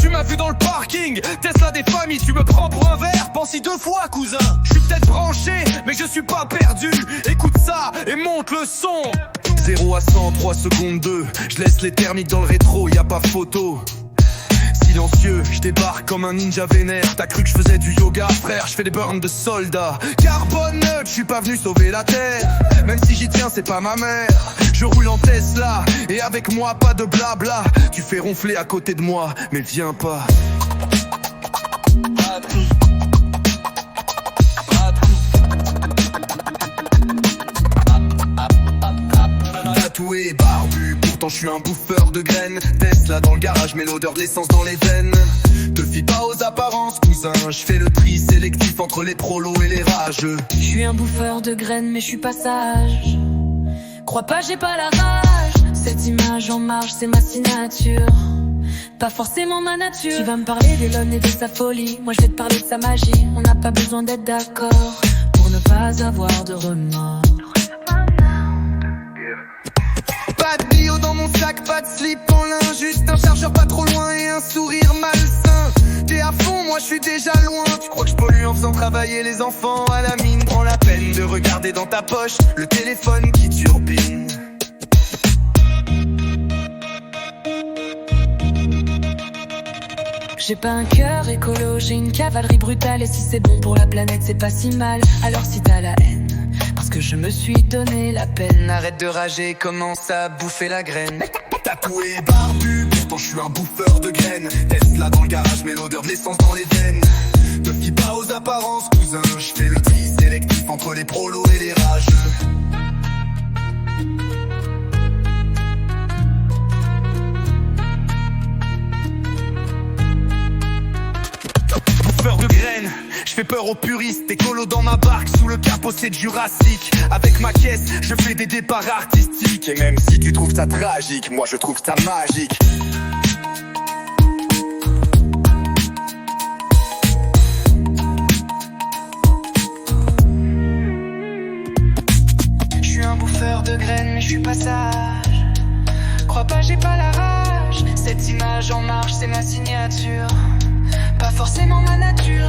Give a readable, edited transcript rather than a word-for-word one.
Tu m'as vu dans le parking, Tesla des familles, tu me prends pour un verre, pense-y 2 fois cousin. Je suis peut-être branché, mais je suis pas perdu. Écoute ça et monte le son. 0 à 100, 3 secondes 2. Je laisse les thermiques dans le rétro, y a pas photo. Silencieux, je débarque comme un ninja vénère. T'as cru que je faisais du yoga, frère, je fais des burns de soldats. Carbone neutre, je suis pas venu sauver la terre. Même si j'y tiens, c'est pas ma mère. Je roule en Tesla, et avec moi pas de blabla. Tu fais ronfler à côté de moi, mais viens pas. Tatoué, barbu, pourtant je suis un bouffeur de graines. Tesla dans le garage, mais l'odeur de l'essence dans les veines. Te fie pas aux apparences, cousin. Je fais le tri sélectif entre les prolos et les rageux. Je suis un bouffeur de graines, mais je suis pas sage. Crois pas, j'ai pas la rage. Cette image en marche, c'est ma signature. Pas forcément ma nature. Tu vas me parler d'Elon et de sa folie. Moi je vais te parler de sa magie. On n'a pas besoin d'être d'accord pour ne pas avoir de remords. Pas de bio dans mon sac, pas de slip en lin. Juste un chargeur pas trop loin et un sourire malsain. T'es à fond, moi je suis déjà loin. Tu crois que je pollue en faisant travailler les enfants à la mine? Prends la peine de regarder dans ta poche le téléphone qui turbine. J'ai pas un cœur écolo, j'ai une cavalerie brutale. Et si c'est bon pour la planète, c'est pas si mal. Alors si t'as la haine, parce que je me suis donné la peine. Arrête de rager, commence à bouffer la graine. Tatoué, barbu, pourtant je suis un bouffeur de graines. Tesla dans le garage, mais l'odeur de l'essence dans les veines. Ne fie pas aux apparences, cousin. Je fais le tri sélectif entre les prolos et les rageux. Bouffeur de graines, je fais peur aux puristes. Écolo dans ma barque, sous le capot c'est Jurassique. Avec ma caisse, je fais des départs artistiques. Et même si tu trouves ça tragique, moi je trouve ça magique. Je suis un bouffeur de graines, mais je suis pas sage. Crois pas, j'ai pas la rage. Cette image en marche, c'est ma signature. Pas forcément ma nature.